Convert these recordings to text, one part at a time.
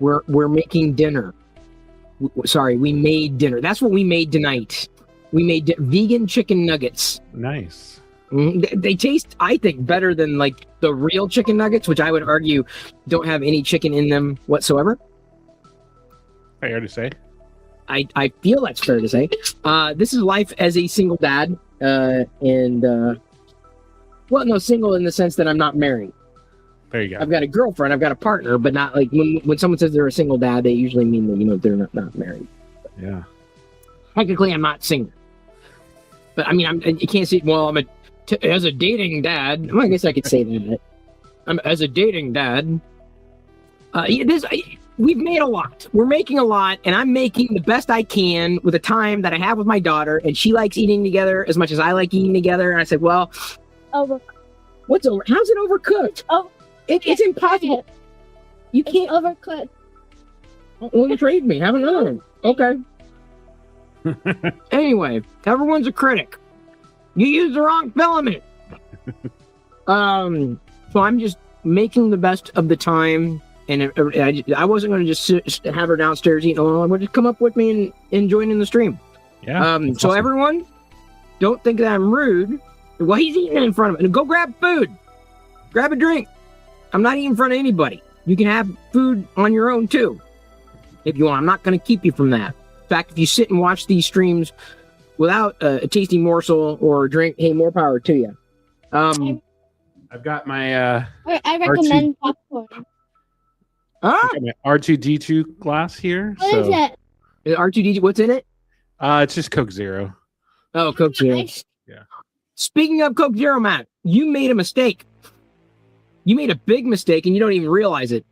We're making dinner. Sorry, we made dinner. That's what we made tonight. We made vegan chicken nuggets. Nice. They taste, I think, better than like the real chicken nuggets, which I would argue don't have any chicken in them whatsoever. Fair to say. I feel that's fair to say. This is life as a single dad, well, no, single in the sense that I'm not married. There you go. I've got a girlfriend, I've got a partner, but not like when someone says they're a single dad, they usually mean that they're not married. Yeah. Technically, I'm not single, but I mean, you can't say, well, as a dating dad. Well, I guess I could say that. As a dating dad. We've made a lot. We're making a lot, and I'm making the best I can with the time that I have with my daughter, and she likes eating together as much as I like eating together. And I said, well, what's over? How's it overcooked? Oh, it's impossible. You can't overcook. Well, trade me. Have another one. Okay. Anyway, everyone's a critic. You used the wrong filament. So I'm just making the best of the time, and I wasn't going to just have her downstairs eating alone. Would just come up with me and join in the stream. Yeah. So awesome. Everyone, don't think that I'm rude. Well, he's eating in front of me. Go grab food. Grab a drink. I'm not eating in front of anybody. You can have food on your own too, if you want. I'm not going to keep you from that. In fact, if you sit and watch these streams without a tasty morsel or a drink, hey, more power to you. I've got my I recommend popcorn. R2D2 glass here. What is it? R2D2, what's in it? It's just Coke Zero. Oh, Coke Zero. Yeah. Speaking of Coke Zero, Matt, you made a mistake. You made a big mistake, and you don't even realize it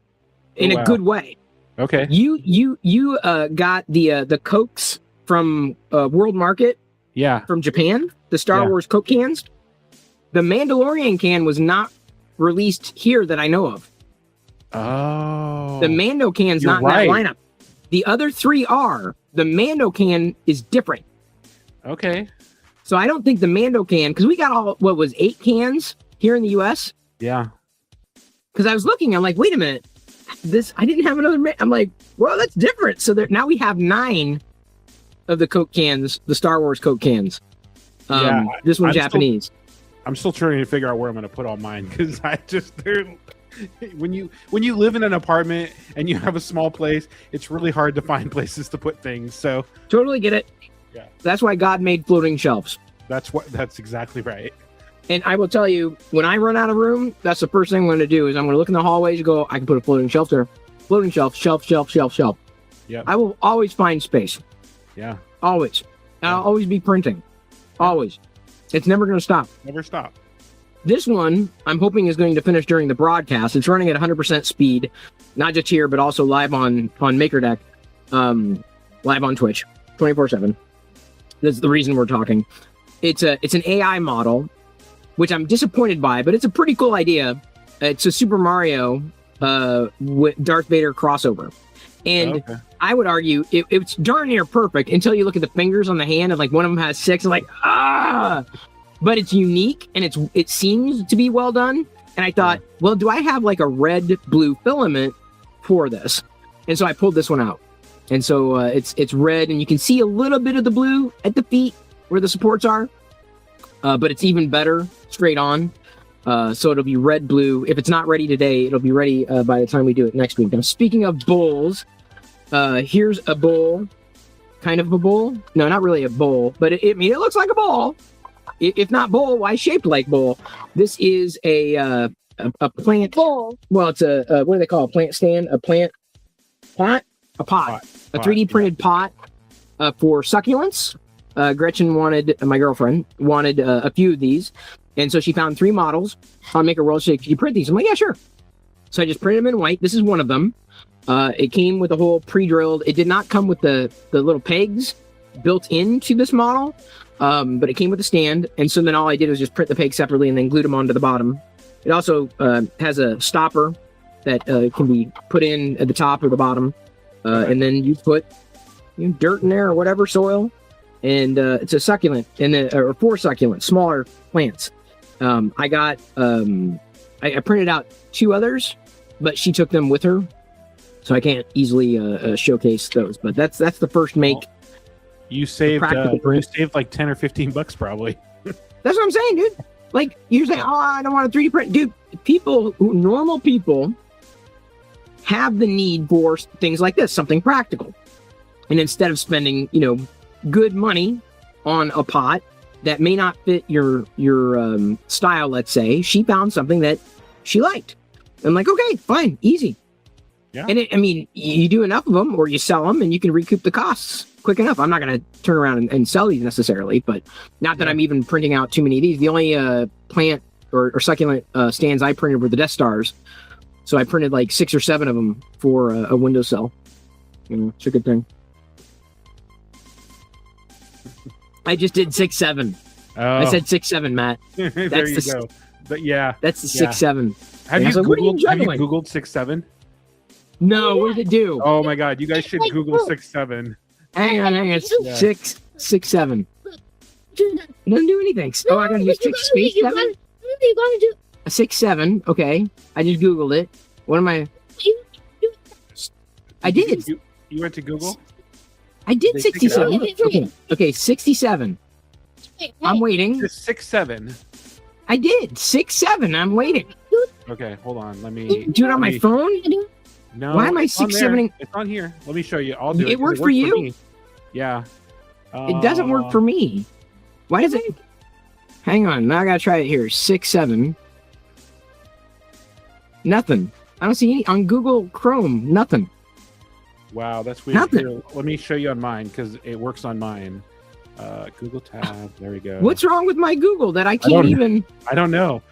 in a good way. Okay. You got the Cokes from World Market. Yeah. From Japan, the Star Wars Coke cans. The Mandalorian can was not released here that I know of. Oh. The Mando can's not in that lineup. The other three are. The Mando can is different. Okay. So I don't think the Mando can, because we got 8 cans here in the U.S. Yeah. Because I was looking, I'm like, wait a minute, I didn't have another. I'm like, well, that's different. So now we have 9 of the Coke cans, the Star Wars Coke cans. This one's Japanese. I'm still trying to figure out where I'm going to put all mine because when you live in an apartment and you have a small place, it's really hard to find places to put things. So totally get it. Yeah. That's why God made floating shelves. That's exactly right. And I will tell you, when I run out of room, that's the first thing I'm going to do is I'm going to look in the hallways and go, I can put a floating shelf there. Floating shelf, shelf. Yeah. I will always find space. Yeah. Always. Yeah. I'll always be printing. Always. It's never going to stop. Never stop. This one, I'm hoping is going to finish during the broadcast. It's running at 100% speed, not just here, but also live on MakerDeck, live on Twitch, 24/7. That's the reason we're talking. It's an AI model, which I'm disappointed by, but it's a pretty cool idea. It's a Super Mario with Darth Vader crossover. And I would argue it's darn near perfect until you look at the fingers on the hand and like one of them has 6 and like, but it's unique and it seems to be well done. And I thought, well, do I have like a red blue filament for this? And so I pulled this one out. And so it's red and you can see a little bit of the blue at the feet where the supports are, but it's even better straight on. So it'll be red blue. If it's not ready today, it'll be ready by the time we do it next week. Now, speaking of bowls, here's a bowl, kind of a bowl. No, not really a bowl, but it looks like a bowl. If not bowl, why shaped like bowl? This is a plant bowl. Well, it's a what do they call a plant stand? A plant pot? A pot. A 3D printed pot for succulents. Gretchen my girlfriend wanted a few of these. And so she found 3 models on MakerWorld. She said, "Could you print these?" I'm like, "Yeah, sure." So I just printed them in white. This is one of them. It came with a whole pre-drilled. It did not come with the little pegs built into this model, but it came with a stand. And so then all I did was just print the pegs separately and then glued them onto the bottom. It also has a stopper that can be put in at the top or the bottom. And then you put dirt in there or whatever, soil. And it's a succulent, or 4 succulents, smaller plants. I got, I printed out 2 others, but she took them with her. so I can't easily showcase those. But that's the first make. You saved practical print. like $10 or $15 probably. That's what I'm saying, dude. Like you're saying, oh, I don't want a 3D print, dude. Normal people have the need for things like this, something practical. And instead of spending, good money on a pot that may not fit your style, let's say, she found something that she liked. I'm like, okay, fine, easy. Yeah. And you do enough of them or you sell them and you can recoup the costs quick enough. I'm not going to turn around and sell these necessarily, but not that I'm even printing out too many of these. The only plant or succulent stands I printed were the Death Stars. So I printed like 6 or 7 of them for a windowsill. It's a good thing. I just did 6, 7. Oh. I said 6, 7, Matt. There That's you go. But yeah. That's the 6, 7. Have you So what are you Googled 6, 7? No, what did it do? Oh my God, you guys should Google 6, 7. Hang on. It's Yeah. 6, 7. It doesn't do anything. Oh, I gotta use 6 space 7? You gotta do. A 6, 7. Okay. I just Googled it. What am I? I did. You went to Google? I did They take it 67. Okay, 67. I'm waiting. Just 6, 7. I did 6, 7. I'm waiting. Okay, hold on. Let me Do it on my phone. No. Why am I it's on 6, there. 7? It's on here. Let me show you. I'll do it. It 'cause worked for you? me. Yeah. It doesn't work for me. Why does it? Hang on. Now I gotta try it here. 6, 7. Nothing. I don't see any on Google Chrome. Nothing. Wow, that's weird. Nothing. Here, let me show you on mine because it works on mine. Google tab. There we go. What's wrong with my Google that I can't don't- even? I don't know.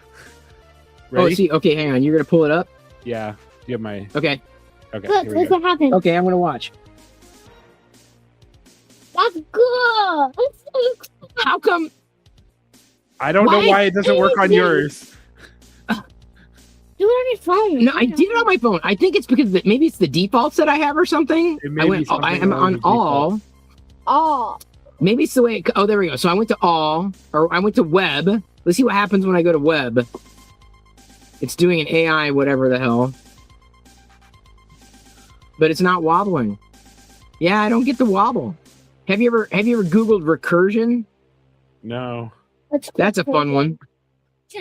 Oh, Ready? see. Okay, hang on. You're gonna pull it up. Yeah. You have my. Okay. Okay. Look, Here we look go. what happened. Okay, I'm gonna watch. That's good. That's so cool. How come? I don't know Why? why it doesn't work on yours. Do it on your phone. No, I did it on my phone. I think it's because maybe it's the defaults that I have or something. It may I be went. something I am that on was all. Oh. Maybe it's the way. Oh, there we go. So I went to all, or I went to web. Let's see what happens when I go to web. It's doing an AI, whatever the hell. But it's not wobbling. Yeah, I don't get the wobble. Have you ever Googled recursion? No. That's a fun one.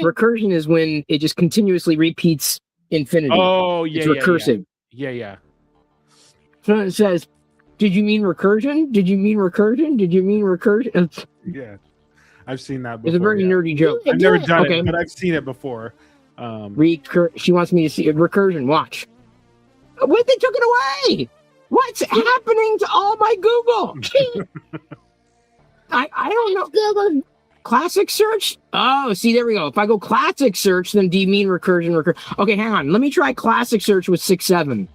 Recursion is when it just continuously repeats infinity. Oh yeah. it's yeah, recursive. Yeah. So it says, "Did you mean recursion? Did you mean recursion? Did you mean recursion?" Yeah. I've seen that before. It's a very yeah. nerdy joke. I've never done Okay. it, but I've seen it before. She wants me to see recursion. Watch. What? They took it away. What's happening to all my Google? I don't know. Google. Classic search? Oh, see, there we go. If I go classic search, then do you mean recursion? Okay, hang on. Let me try classic search with 6, 7.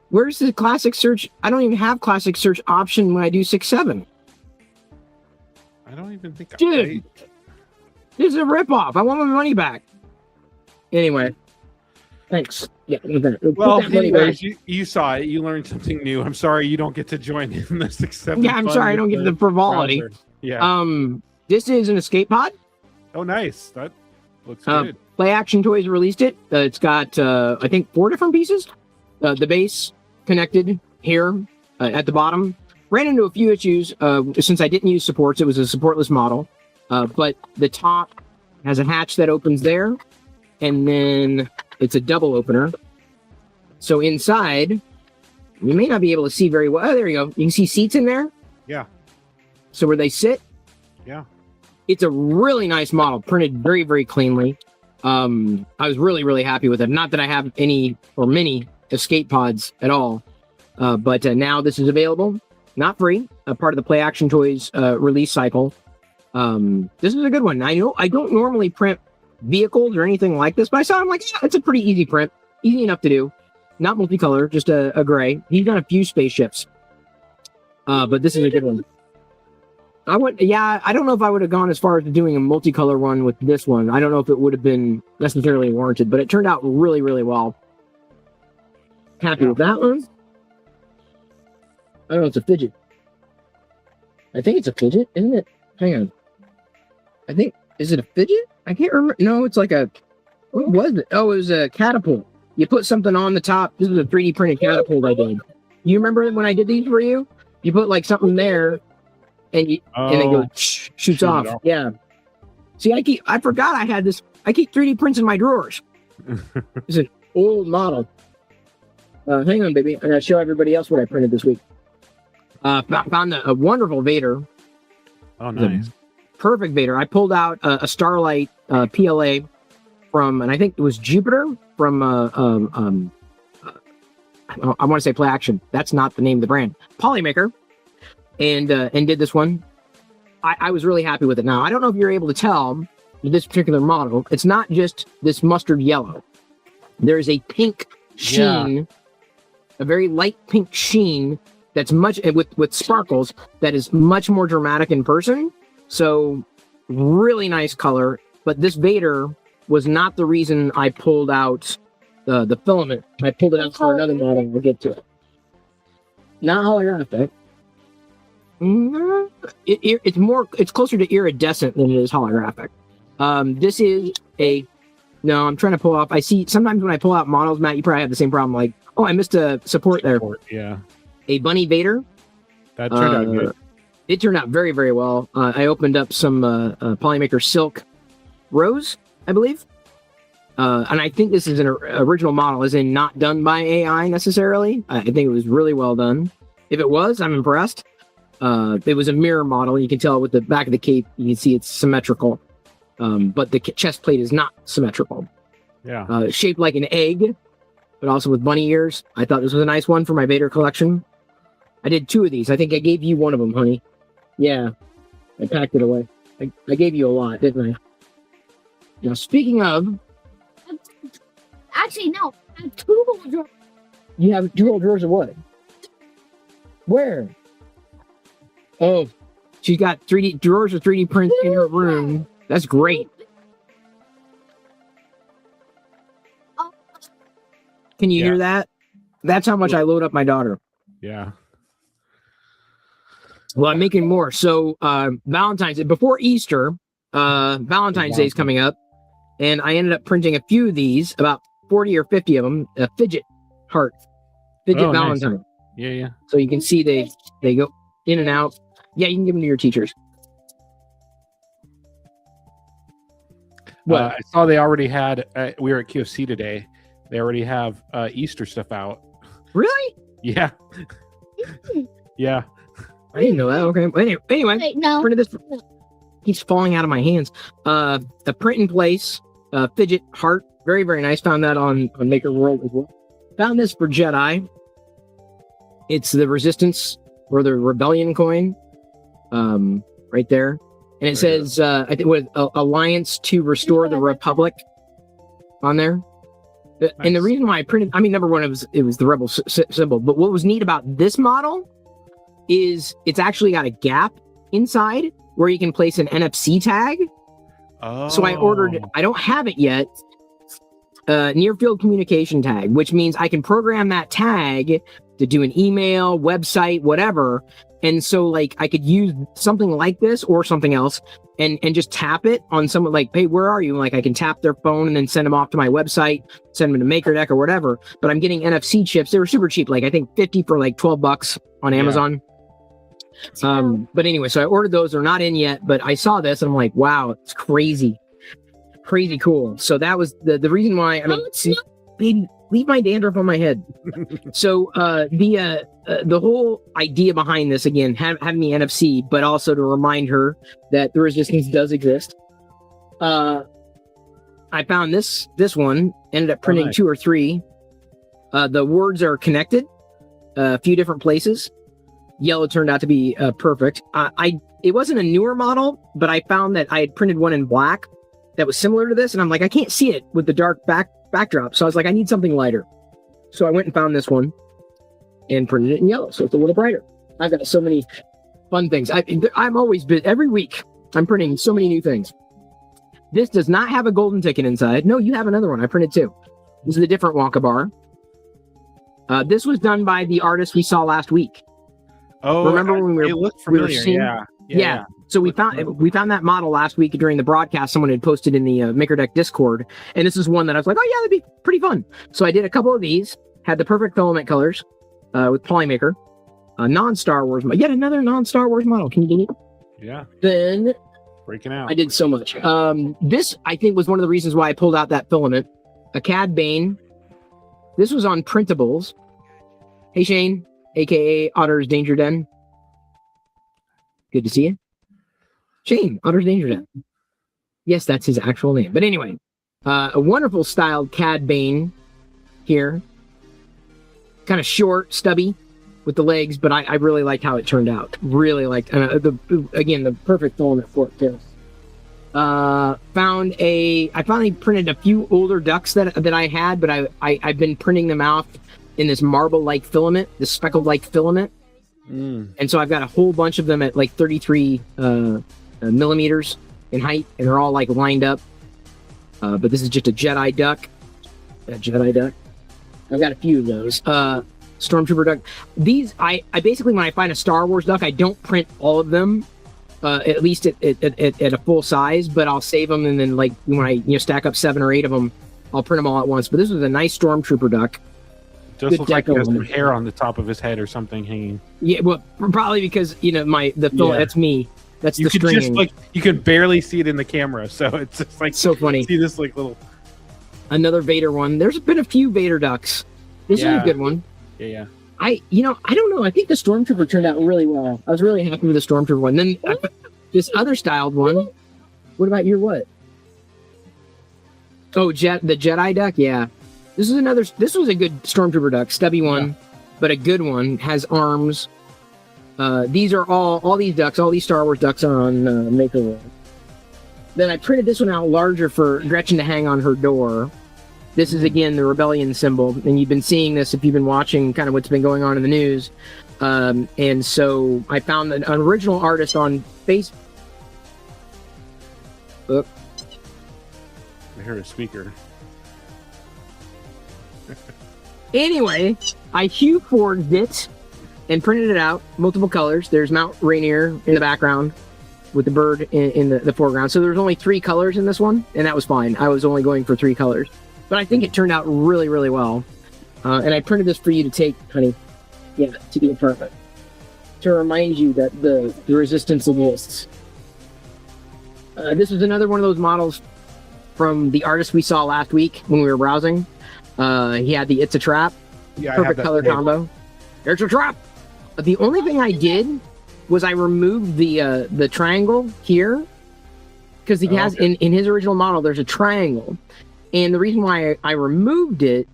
Where's the classic search? I don't even have classic search option when I do 6, 7. I don't even think. Dude, this is a ripoff. I want my money back. Anyway, thanks. Yeah. We'll Well, put that money back. anyways, you saw it. You learned something new. I'm sorry you don't get to join in the 6, 7. Yeah, I'm fun sorry I with don't get the frivolity. browser. Yeah. This is an escape pod. Oh, nice. That looks good. Play Action Toys released it. It's got, I think, 4 different pieces. The base connected here at the bottom. Ran into a few issues since I didn't use supports. It was a supportless model. But the top has a hatch that opens there. And then it's a double opener. So inside, you may not be able to see very well. Oh, there you go. You can see seats in there. Yeah. So where they sit. Yeah. It's a really nice model, printed very, very cleanly. I was really, really happy with it. Not that I have any or many escape pods at all, but now this is available, not free, a part of the Play Action Toys release cycle. This is a good one. I know I don't normally print vehicles or anything like this, but I saw it, I'm like, yeah, it's a pretty easy print, easy enough to do. Not multicolor, just a gray. He's done a few spaceships, but this is a good one. I don't know if I would have gone as far as doing a multicolor one with this one. I don't know if it would have been necessarily warranted, but it turned out really, really well. Happy with that one. I don't know, it's a fidget. I think it's a fidget, isn't it? Hang on. I think, is it a fidget? I can't remember. No, it's like a, what was it? Oh, it was a catapult. you put something on the top. This was a 3D printed catapult I did. You remember when I did these for you? You put like something there, and it goes shoots off. Yeah. See, I forgot I had this. I keep 3D prints in my drawers. It's an old model. Hang on, baby. I gotta show everybody else what I printed this week. Found a wonderful Vader. Oh, nice. Perfect Vader. I pulled out a Starlight PLA from, and I think it was Jupiter from, I want to say Play Action. That's not the name of the brand. Polymaker. And did this one. I was really happy with it. Now, I don't know if you're able to tell with this particular model. It's not just this mustard yellow. There's a pink sheen, a very light pink sheen that's much with sparkles that is much more dramatic in person. So really nice color. But this Vader was not the reason I pulled out the filament. I pulled it out for another model. We'll get to it. Not holographic. It's closer to iridescent than it is holographic. This is no, I'm trying to pull off. I see sometimes when I pull out models, Matt, you probably have the same problem. Like, oh, I missed a support there. Yeah. A Bunny Vader. That turned out good. It turned out very, very well. I opened up some Polymaker Silk Rose, I believe. And I think this is an original model, as in not done by AI necessarily. I think it was really well done. If it was, I'm impressed. It was a mirror model. You can tell with the back of the cape, you can see it's symmetrical. But the chest plate is not symmetrical. Yeah. Shaped like an egg, but also with bunny ears. I thought this was a nice one for my Vader collection. I did 2 of these. I think I gave you one of them, honey. Yeah. I packed it away. I gave you a lot, didn't I? Now, speaking of... Actually, no. I have 2 whole drawers. You have 2 whole drawers of what? Where? Oh, she's got 3D drawers of 3D prints in her room. That's great. Can you hear that? That's how much I load up my daughter. Yeah. Well, I'm making more. So Valentine's Day, before Easter, Valentine's Day is coming up, and I ended up printing a few of these, about 40 or 50 of them, a fidget heart, fidget Valentine. Nice. Yeah. So you can see they go in and out. Yeah, you can give them to your teachers. Well, I saw they already had. We were at QFC today. They already have Easter stuff out. Really? Yeah. Yeah. I didn't know that. Okay. Anyway, Wait, no. printed this. Keeps falling out of my hands. A print in place fidget heart. Very, very nice. Found that on Maker World as well. Found this for Jedi. It's the Resistance or the Rebellion coin. Right there. And it says, I think, with Alliance to Restore the Republic on there. Nice. And the reason why I printed, I mean, number one, it was the Rebel symbol. But what was neat about this model is it's actually got a gap inside where you can place an NFC tag. Oh. So I ordered, I don't have it yet, near field communication tag, which means I can program that tag to do an email, website, whatever. And so like I could use something like this or something else and just tap it on someone like, hey, where are you? Like I can tap their phone and then send them off to my website, send them to MakerDeck or whatever. But I'm getting NFC chips. They were super cheap. Like I think 50 for like $12 on Amazon. But anyway, so I ordered those. They're not in yet, but I saw this and I'm like, wow, it's crazy cool. So that was the reason why. I mean, leave my dandruff on my head. So the whole idea behind this, again, having the NFC, but also to remind her that the Resistance does exist. I found this one, ended up printing 2 or 3. The words are connected, a few different places. Yellow turned out to be perfect. It wasn't a newer model, but I found that I had printed one in black that was similar to this, and I'm like, I can't see it with the dark backdrop. So I was like, I need something lighter. So I went and found this one and printed it in yellow, so it's a little brighter. I've got so many fun things. I'm always busy. Every week, I'm printing so many new things. This does not have a golden ticket inside. No, you have another one. I printed 2. This is a different Wonka bar. This was done by the artist we saw last week. Oh, remember when we were looked familiar, seeing? yeah. Yeah. So we found that model last week during the broadcast. Someone had posted in the MakerDeck Discord, and this is one that I was like, oh yeah, that'd be pretty fun. So I did a couple of these, had the perfect filament colors with Polymaker, a non-Star Wars, yet another non-Star Wars model. Can you get it? Yeah. Then Breaking out. I did so much. This I think was one of the reasons why I pulled out that filament. A Cad Bane. This was on printables. Hey Shane, aka Otter's Danger Den. Good to see you. Shane, Otter's Danger Den. Yes, that's his actual name. But anyway, a wonderful styled Cad Bane here. Kind of short, stubby with the legs, but I really liked how it turned out. Really liked, the perfect filament for it too. I finally printed a few older ducks that I had, but I've been printing them out in this marble-like filament, this speckled-like filament. And so I've got a whole bunch of them at like 33 millimeters in height, and they're all like lined up. But this is just a Jedi duck. I've got a few of those. Stormtrooper duck. These, I basically, when I find a Star Wars duck, I don't print all of them, at least at a full size, but I'll save them, and then like when I stack up 7 or 8 of them, I'll print them all at once. But this was a nice Stormtrooper duck. Just looks like he has some hair on the top of his head or something hanging. Yeah, well, probably because that's me. That's the stringing. You could barely see it in the camera, so it's just like so funny. See this like little. Another Vader one. There's been a few Vader ducks. This is a good one. Yeah. I don't know. I think the Stormtrooper turned out really well. I was really happy with the Stormtrooper one. Then this other styled one. What about your what? Oh, the Jedi duck. Yeah. This was a good Stormtrooper duck, stubby one, but a good one. Has arms. These are all these ducks, all these Star Wars ducks are on MakerWorld. Then I printed this one out larger for Gretchen to hang on her door. This is again the rebellion symbol, and you've been seeing this if you've been watching kind of what's been going on in the news. And so I found an original artist on Facebook. I heard a speaker. Anyway, I Hugh forged it and printed it out, multiple colors. There's Mount Rainier in the background with the bird in the foreground. So there's only 3 colors in this one, and that was fine. I was only going for 3 colors. But I think it turned out really, really well. And I printed this for you to take, honey. Yeah, to the apartment. To remind you that the resistance exists. This was another one of those models from the artist we saw last week when we were browsing. He had the It's a Trap. Yeah, perfect color combo. It's a trap! The only thing I did was I removed the triangle here. Because he has, in his original model, there's a triangle. And the reason why I removed it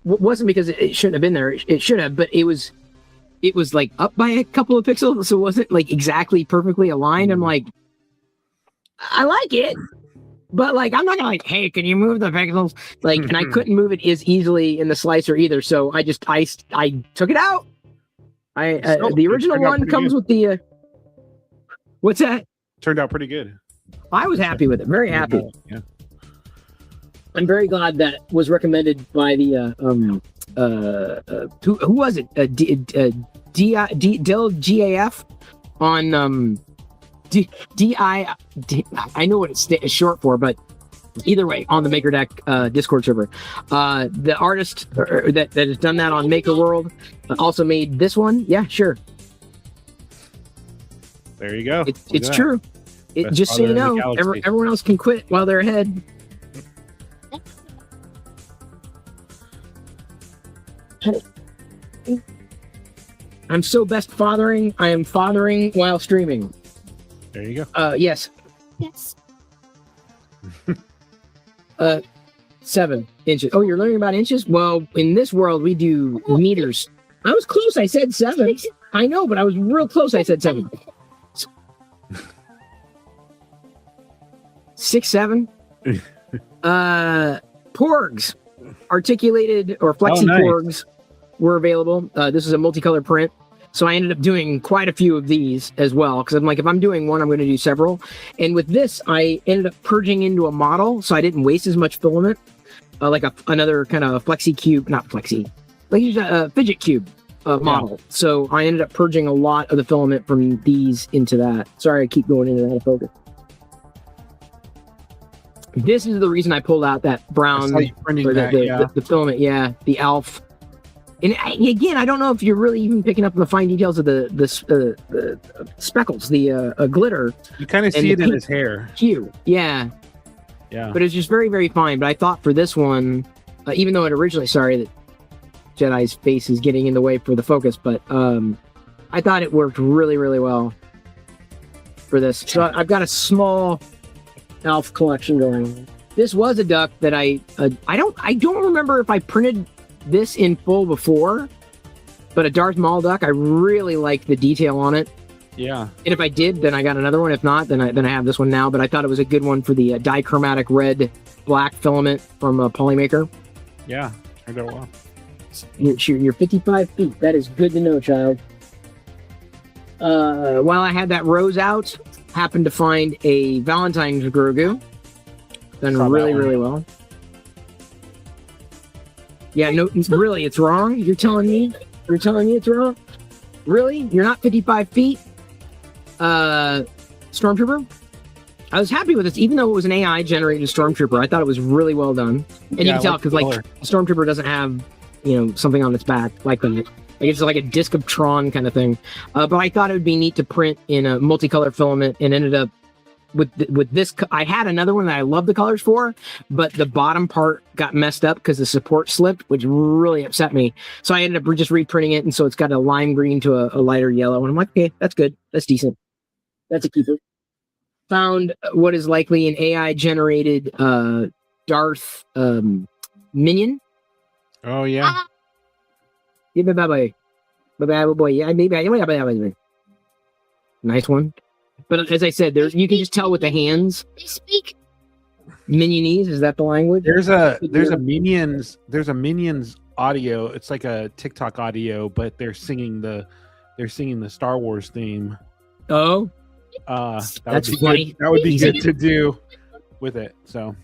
wasn't because it shouldn't have been there. It should have, but it was like up by a couple of pixels, so it wasn't like exactly perfectly aligned. I'm like, I like it, but like I'm not gonna like, hey, can you move the pixels? Like, and I couldn't move it as easily in the slicer either, so I took it out. The original one comes with the what's that? Turned out pretty good. I was happy with it. Very happy. Yeah. I'm very glad that was recommended by the who was it? Del GAF on I know what it's short for, but either way, on the MakerDeck Discord server, the artist that has done that on MakerWorld also made this one. Yeah, sure. There you go. It's true. Just so you know, everyone else can quit while they're ahead. I'm so best fathering. I am fathering while streaming. There you go. Yes. 7 inches. Oh, you're learning about inches? Well, in this world, we do meters. I was close. I said 7. I know, but I was real close. I said 7. 6, 7. Porgs, articulated or flexi porgs were available. This is a multicolor print. So I ended up doing quite a few of these as well, because I'm like, if I'm doing one, I'm going to do several. And with this, I ended up purging into a model, so I didn't waste as much filament. Like another kind of flexi cube, not flexi, like a fidget cube. model. So I ended up purging a lot of the filament from these into that. Sorry, I keep going into that focus. This is the reason I pulled out that brown, I saw you printing or that, the filament. Yeah, the ALF. And again, I don't know if you're really even picking up the fine details of the speckles, the glitter. You kind of and see it the in pink his hair. hue. Yeah, Yeah. but it's just very, very fine. But I thought for this one, even though it originally, sorry that Jedi's face is getting in the way for the focus, but I thought it worked really, really well for this. So I've got a small ALF collection going. This was a duck that I don't remember if I printed this in full before, but a Darth Maul duck. I really like the detail on it. Yeah. And if I did, then I got another one. If not, then I have this one now. But I thought it was a good one for the dichromatic red black filament from Polymaker. Yeah. Turned out well. You're 55 feet. That is good to know, child. While I had that rose out, happened to find a Valentine's Grogu. Done Saw that really, one. really well. Yeah, no, really, it's wrong? You're telling me it's wrong? Really? You're not 55 feet? Stormtrooper? I was happy with this, even though it was an AI generated Stormtrooper. I thought it was really well done. And you Yeah, can tell I like the because, like, color. Stormtrooper doesn't have, something on its back like that. Like it's like a disc of Tron kind of thing. But I thought it would be neat to print in a multicolor filament, and ended up with this. I had another one that I love the colors for, but the bottom part got messed up because the support slipped, which really upset me. So I ended up just reprinting it, and so it's got a lime green to a lighter yellow. And I'm like, okay, that's good. That's decent. That's a keeper. Found what is likely an AI generated Darth minion. Oh yeah. Yeah, bye boy. Yeah, maybe. Nice one. But as I said, there's you can just tell with the hands. They speak. Minionese, is that the language? There's a Minions audio. It's like a TikTok audio, but they're singing the Star Wars theme. Oh, That That's would be funny. good. That would be good to do with it. So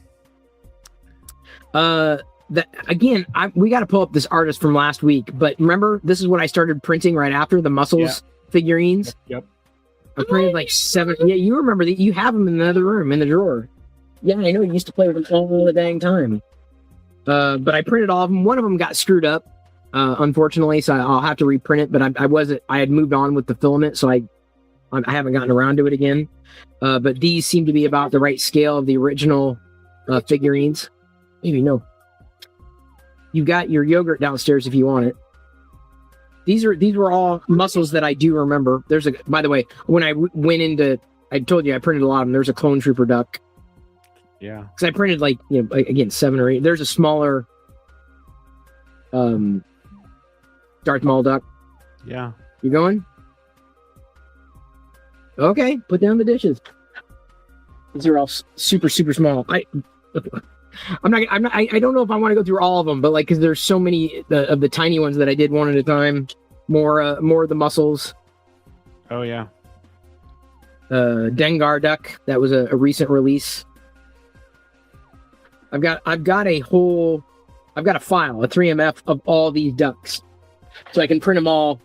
that again, we got to pull up this artist from last week. But remember, this is what I started printing right after the muscles figurines. Yep. I printed like 7. Yeah, you remember that? You have them in another room in the drawer. Yeah, I know. You used to play with them all the dang time. But I printed all of them. One of them got screwed up, unfortunately, so I'll have to reprint it. But I had moved on with the filament, so I haven't gotten around to it again. But these seem to be about the right scale of the original figurines. Maybe no. You got your yogurt downstairs if you want it. These were all muscles that I do remember. By the way, when I went into, I told you I printed a lot of them. There's a clone trooper duck. yeah. Because I printed again 7 or 8. There's a smaller Darth Maul duck. Yeah. You going? Okay, put down the dishes. These are all super, super small. I don't know if I want to go through all of them, but because there's so many of the tiny ones that I did one at a time. More of the muscles. Oh yeah. Dengar duck. That was a recent release. I've got a file, a 3MF of all these ducks, so I can print them all.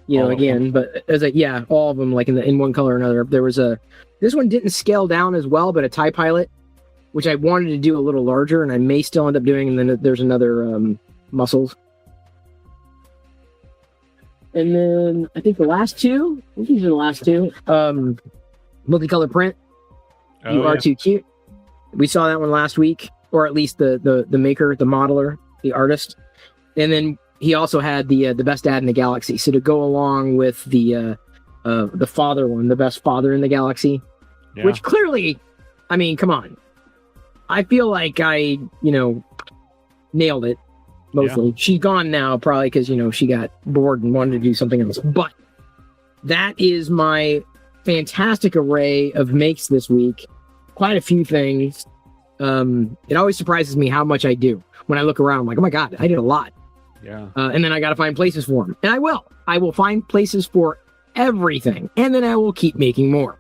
All of again, but all of them in one color or another. There was this one didn't scale down as well, but a TIE Pilot, which I wanted to do a little larger, and I may still end up doing. And then there's another muscles. And then I think the last two, these are the last two, multicolor print. You are too cute. We saw that one last week, or at least the maker, the modeler, the artist. And then he also had the best dad in the galaxy. So to go along with the father one, the best father in the galaxy, which clearly, I mean, come on. I feel like I, nailed it. Mostly. She's gone now, probably because, she got bored and wanted to do something else. But that is my fantastic array of makes this week. Quite a few things. It always surprises me how much I do. When I look around, I'm like, oh my God, I did a lot. Yeah. And then I got to find places for them. And I will. I will find places for everything. And then I will keep making more.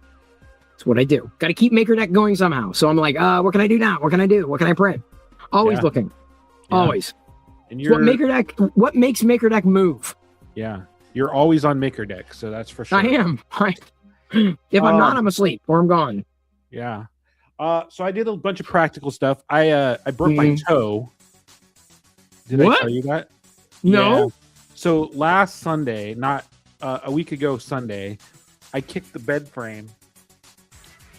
That's what I do. Got to keep MakerDeck going somehow. So I'm like, what can I do now? What can I do? What can I print? Always looking. Yeah. Always. And What makes MakerDeck move? Yeah, you're always on MakerDeck, so that's for sure. I am. If I'm not, I'm asleep or I'm gone. Yeah. So I did a bunch of practical stuff. I broke my toe. Did I What? tell you that? No. Yeah. So last Sunday, not a week ago Sunday, I kicked the bed frame.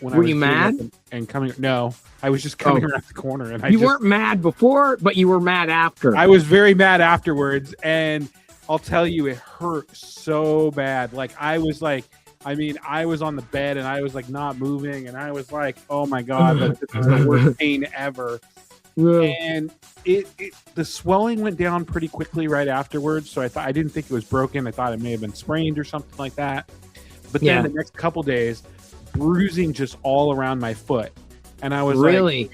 When Were you mad? And coming? No, I was just coming around the corner, and You weren't mad before, but you were mad after. I was very mad afterwards, and I'll tell you, it hurt so bad. Like I was on the bed and I was like not moving, and I was like, oh my god, this is the worst pain ever. And the swelling went down pretty quickly right afterwards. So I didn't think it was broken. I thought it may have been sprained or something like that. But then the next couple days, bruising just all around my foot, and I was like,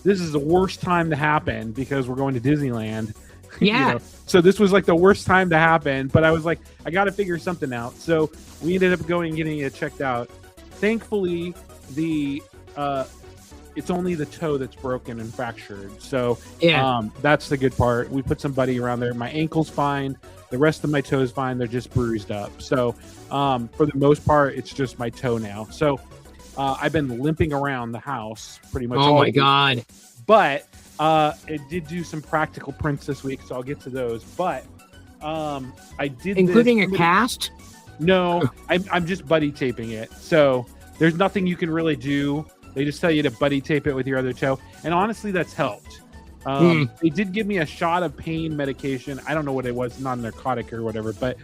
this is the worst time to happen because we're going to Disneyland. Yeah. You know? So this was like the worst time to happen, but I was like, I got to figure something out. So we ended up going and getting it checked out. Thankfully, it's only the toe that's broken and fractured. So that's the good part. We put some buddy around there. My ankle's fine. The rest of my toe's fine. They're just bruised up. So for the most part, it's just my toe now. So I've been limping around the house pretty much. Oh my god. But it did do some practical prints this week, so I'll get to those. But I did, including a cast. No, I'm just buddy taping it. So there's nothing you can really do. They just tell you to buddy tape it with your other toe, and honestly, that's helped. They did give me a shot of pain medication. I don't know what it was, non-narcotic or whatever, but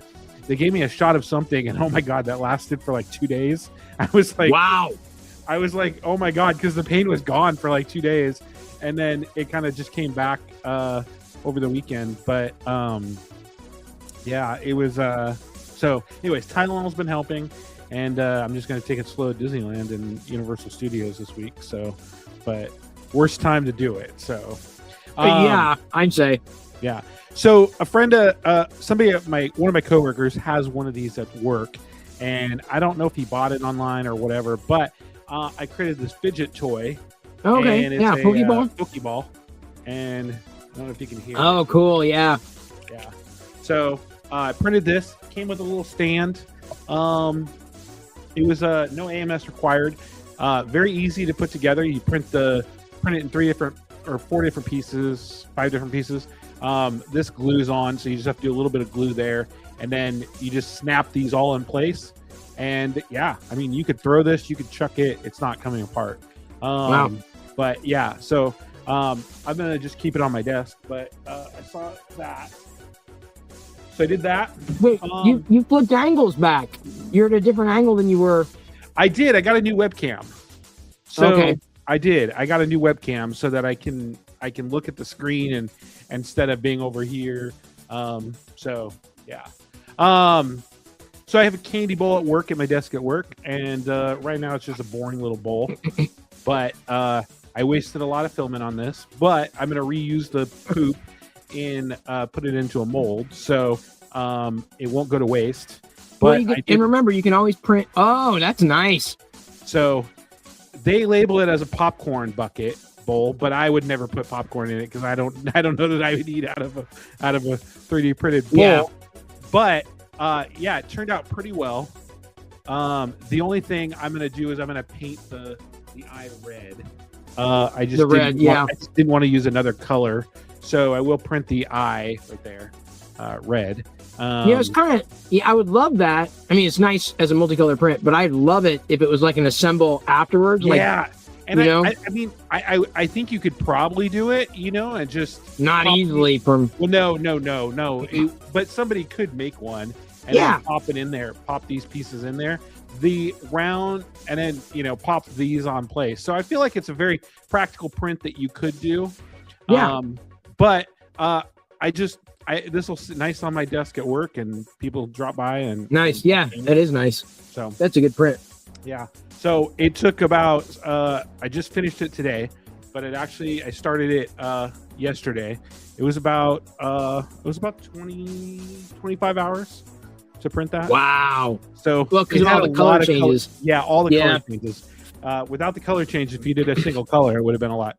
they gave me a shot of something, and oh my god, that lasted for like 2 days. I was like, wow. I was like, oh my god, because the pain was gone for like 2 days. And then it kind of just came back over the weekend. But yeah, it was. So anyways, Tylenol's been helping. And I'm just going to take it slow at Disneyland and Universal Studios this week. So, but worst time to do it. So yeah, I'd say. Yeah. So a friend, somebody at one of my coworkers has one of these at work. And I don't know if he bought it online or whatever, but I created this fidget toy. Okay, and it's yeah, Pokeball. Pokeball, and I don't know if you can hear. Oh, cool, yeah. Yeah. So I printed this. Came with a little stand. It was no AMS required. Very easy to put together. You print it in 4 different pieces, 5 different pieces. This glues on, so you just have to do a little bit of glue there, and then you just snap these all in place. And yeah, I mean, you could throw this, you could chuck it. It's not coming apart. Wow. But yeah, so I'm gonna just keep it on my desk. But I saw that, so I did that. Wait, you flipped angles back. You're at a different angle than you were. I did. I got a new webcam. So okay. I did. I got a new webcam so that I can look at the screen and instead of being over here. So yeah. So I have a candy bowl at work at my desk at work, and right now it's just a boring little bowl. But I wasted a lot of filament on this, but I'm going to reuse the poop and put it into a mold, so it won't go to waste. But and remember, you can always print. Oh, that's nice. So they label it as a popcorn bucket bowl, but I would never put popcorn in it because I don't know that I would eat out of a 3D printed bowl. Yeah. But yeah, it turned out pretty well. The only thing I'm going to do is I'm going to paint the eye red. I just didn't want to use another color, so I will print the eye right there, red. Yeah, it's kind of. Yeah, I would love that. I mean, it's nice as a multicolor print, but I'd love it if it was like an assemble afterwards. Yeah, like, and I mean, I think you could probably do it, and just not easily from. Well, no. But somebody could make one and then pop it in there, pop these pieces in there. The round, and then pop these on place. So I feel like it's a very practical print that you could do. Yeah. But this will sit nice on my desk at work, and people drop by and nice. Yeah, that is nice. So that's a good print. Yeah. So it took about. I just finished it today, but I started it yesterday. It was about 25 hours to print that. Wow. So because all the color changes. All the color changes. Without the color change, if you did a single color, it would have been a lot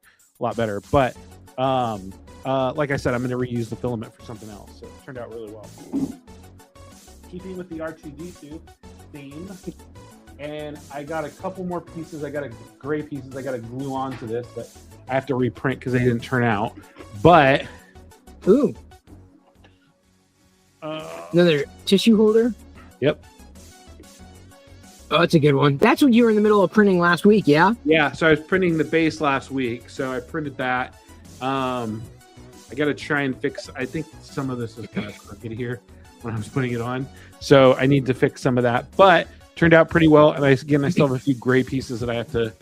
better. But like I said, I'm going to reuse the filament for something else. So it turned out really well. keeping with the R2D2 theme. And I got a couple more pieces. I got gray pieces I got to glue onto this that I have to reprint because they didn't turn out. But Ooh, another tissue holder. Yep. Oh, that's a good one. That's what you were in the middle of printing last week, yeah? Yeah, so I was printing the base last week. So I printed that. I got to try and fix. I think some of this is kind of crooked here when I was putting it on. So I need to fix some of that. But turned out pretty well. And I still have a few gray pieces that I have to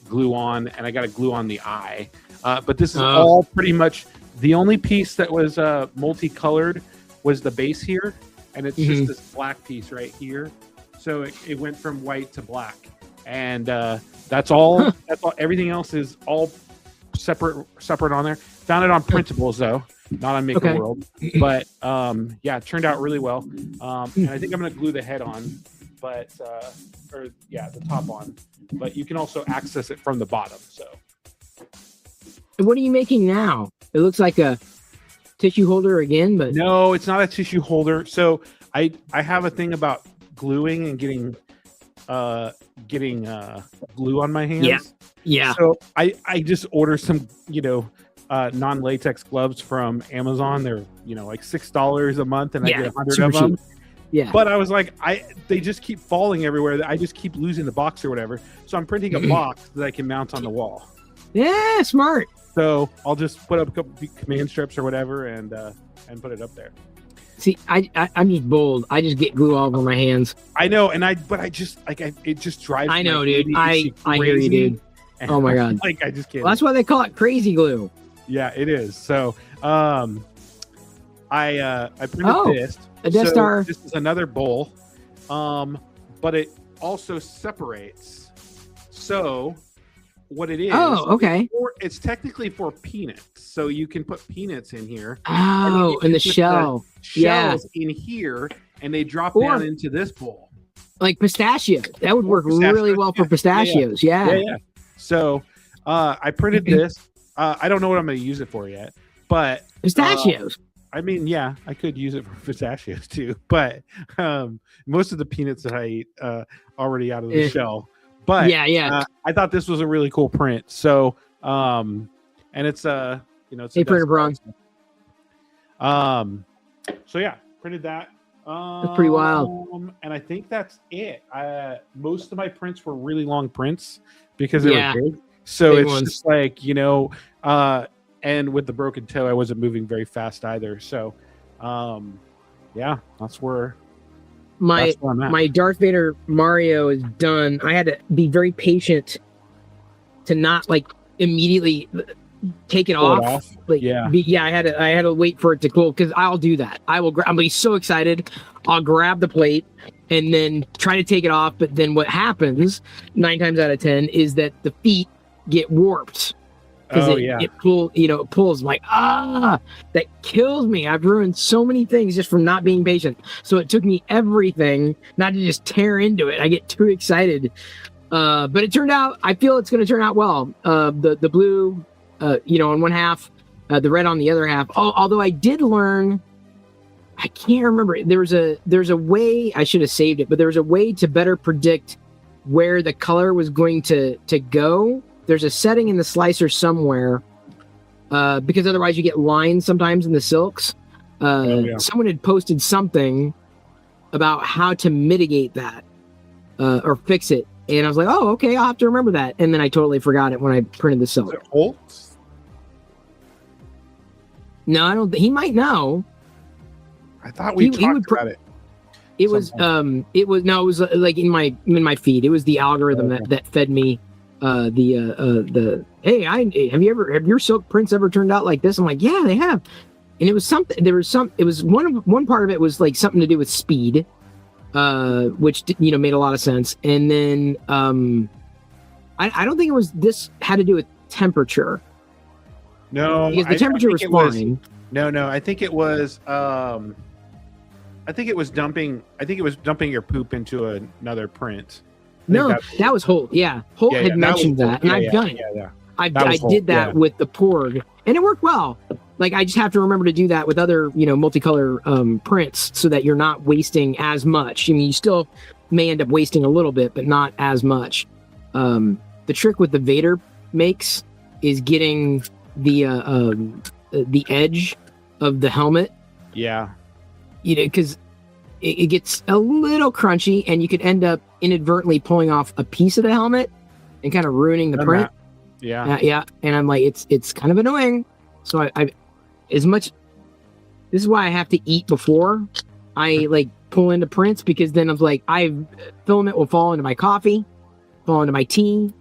glue on, and I got to glue on the eye. But this is all pretty much the only piece that was multicolored was the base here, and it's just this black piece right here. So it went from white to black, and that's all. That's all. Everything else is all separate on there. Found it on Printables though, not on Make a World. But yeah, it turned out really well. And I think I'm gonna glue the head on. But the top on, but you can also access it from the bottom. So what are you making now? It looks like a tissue holder again, but no, it's not a tissue holder. So I have a thing about gluing and getting glue on my hands. Yeah. So I just order some non-latex gloves from Amazon. They're like $6 a month, and I get 100 of them. Yeah. But I was like, they just keep falling everywhere. I just keep losing the box or whatever. So I'm printing a box that I can mount on the wall. Yeah, smart. So I'll just put up a couple command strips or whatever and put it up there. See, I'm just bold. I just get glue all over my hands. I know, and it just drives. I know, me dude. I hear you, dude. Oh my god. Like I just can't. Well, that's why they call it crazy glue. Yeah, it is. So I printed this. A Death Star. This is another bowl, but it also separates. So what it is? Oh, okay. It's technically for peanuts, so you can put peanuts in here. Oh, in the shell. Shells in here, and they drop down into this bowl. Like pistachios. That would work really well for pistachios. Yeah. So I printed this. I don't know what I'm going to use it for yet, but pistachios. I mean, yeah, I could use it for pistachios too, but most of the peanuts that I eat already out of the shell. But I thought this was a really cool print. So, and it's it's hey, printer bronze. So yeah, printed that. That's pretty wild. And I think that's it. Most of my prints were really long prints because they were big. So big it's ones. just like and with the broken toe, I wasn't moving very fast either. So, that's where my Darth Vader Mario is done. I had to be very patient to not like immediately take it off. Like, I had to wait for it to cool because I'll do that. I'll be so excited. I'll grab the plate and then try to take it off. But then what happens 9 times out of 10 is that the feet get warped. Because it pulls. I'm like, that kills me. I've ruined so many things just from not being patient. So it took me everything not to just tear into it. I get too excited. But it turned out, I feel it's going to turn out well. The blue, on one half, the red on the other half. Although I did learn, I can't remember. There's a way, I should have saved it, but there was a way to better predict where the color was going to go. There's a setting in the slicer somewhere, because otherwise you get lines sometimes in the silks. Someone had posted something about how to mitigate that or fix it. And I was like, oh, okay, I'll have to remember that. And then I totally forgot it when I printed the silk. Is it Holtz? No, I don't. He might know. I thought we talked about it. It was like in my feed. It was the algorithm that fed me have your silk prints ever turned out like this? I'm like, yeah, they have. And it was one part of it was like something to do with speed, which made a lot of sense. And then I don't think this had to do with temperature. No, because the temperature was fine. No, I think it was dumping your poop into another print. No, that was Holt. Yeah, Holt had mentioned that, and I've done it. I did that with the Porg, and it worked well. like I just have to remember to do that with other, multicolor prints so that you're not wasting as much. I mean, you still may end up wasting a little bit, but not as much. The trick with the Vader makes is getting the edge of the helmet, Yeah. because it gets a little crunchy, and you could end up inadvertently pulling off a piece of the helmet and kind of ruining the Done print. that. Yeah. Yeah, and I'm like, it's kind of annoying. So I as much. This is why I have to eat before I like pull into prints, because then I'm like, filament will fall into my coffee, fall into my tea.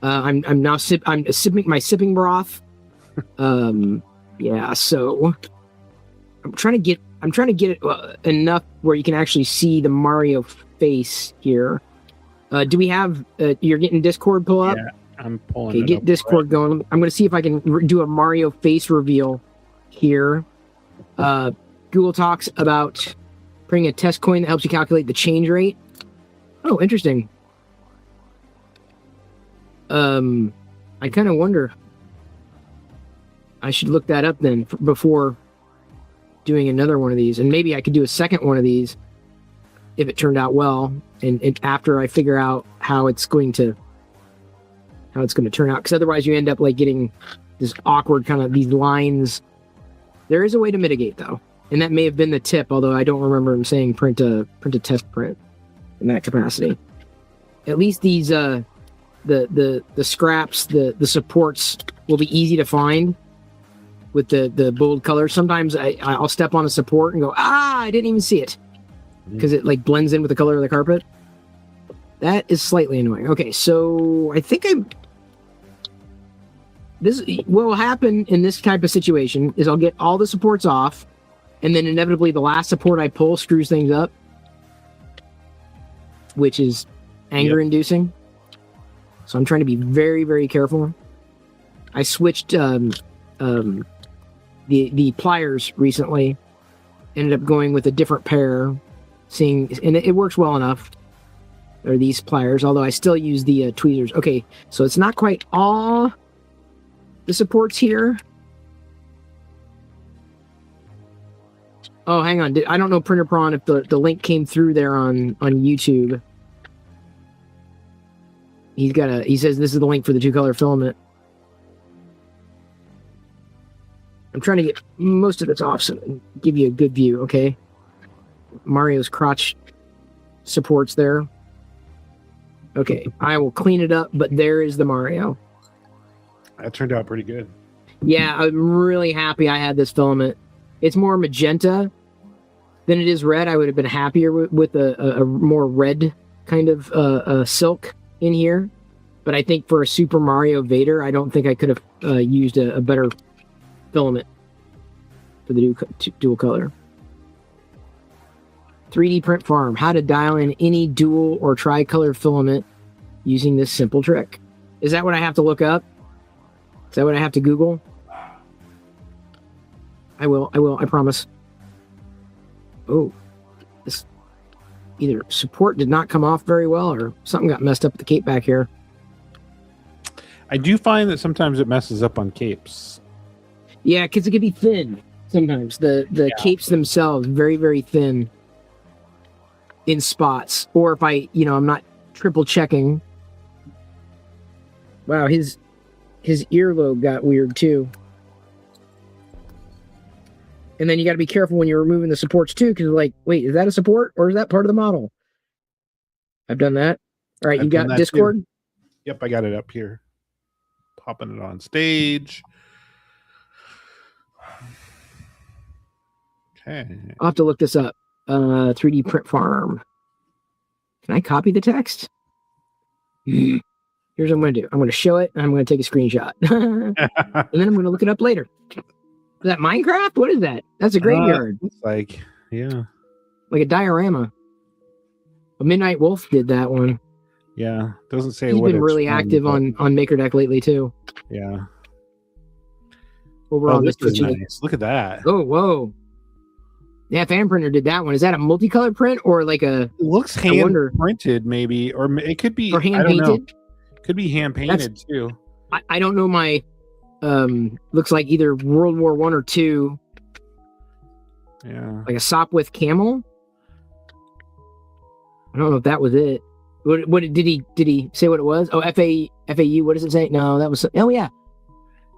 I'm now sipping my sipping broth. Yeah, so I'm trying to get it enough where you can actually see the Mario face here. Do we have? You're getting Discord pull up. Yeah, I'm pulling. Okay, it get up Discord going. I'm going to see if I can do a Mario face reveal here. Google talks about printing a test coin that helps you calculate the change rate. Oh, interesting. I kind of wonder. I should look that up then before doing another one of these, and maybe I could do a second one of these if it turned out well, and after I figure out how it's going to turn out, because otherwise you end up like getting this awkward kind of these lines. There is a way to mitigate though, and that may have been the tip, although I don't remember him saying print a test print in that capacity. At least these the scraps, the supports will be easy to find with the bold color. Sometimes I'll step on a support and go, I didn't even see it, because it like blends in with the color of the carpet. That is slightly annoying. Okay, so I think what will happen in this type of situation is I'll get all the supports off, and then inevitably the last support I pull screws things up, which is anger inducing. So I'm trying to be very, very careful. I switched the pliers recently, ended up going with a different pair, and it works well enough. Or these pliers, although I still use the tweezers. Okay, so it's not quite all the supports here. Oh, hang on. I don't know, Printer Prawn, if the link came through there on YouTube. He says this is the link for the 2-color filament. I'm trying to get most of this off so I can give you a good view, okay? Mario's crotch supports there. Okay, I will clean it up, but there is the Mario. That turned out pretty good. Yeah, I'm really happy I had this filament. It's more magenta than it is red. I would have been happier with a more red kind of silk in here. But I think for a Super Mario Vader, I don't think I could have used a better filament for the dual color. 3D Print Farm, how to dial in any dual or tricolor filament using this simple trick. Is that what I have to look up? Is that what I have to Google? I will, I promise. Oh, this either support did not come off very well or something got messed up with the cape back here. I do find that sometimes it messes up on capes. Yeah, because it could be thin sometimes. The capes themselves, very, very thin in spots. Or if I'm not triple checking. Wow, his earlobe got weird too. And then you got to be careful when you're removing the supports too, because like, wait, is that a support or is that part of the model? I've done that. All right, you got Discord? Too. Yep, I got it up here. Popping it on stage. Okay. I'll have to look this up. 3D Print Farm. Can I copy the text? Here's what I'm going to do. I'm going to show it, and I'm going to take a screenshot. And then I'm going to look it up later. Is that Minecraft? What is that? That's a graveyard. Looks like, yeah. Like a diorama. A Midnight Wolf did that one. Yeah. Doesn't say He's what been really active on MakerDeck lately, too. Yeah. Overall, this is nice. Look at that. Oh, whoa. Yeah, Fan Printer did that one. Is that a multicolor print or like a... It looks hand printed, maybe. Or it could be... Or hand painted? Could be hand painted, too. I don't know my looks like either World War One or two, Yeah. like a Sopwith camel. I don't know if that was it. What did he say what it was? Oh, FAU. What does it say? No, that was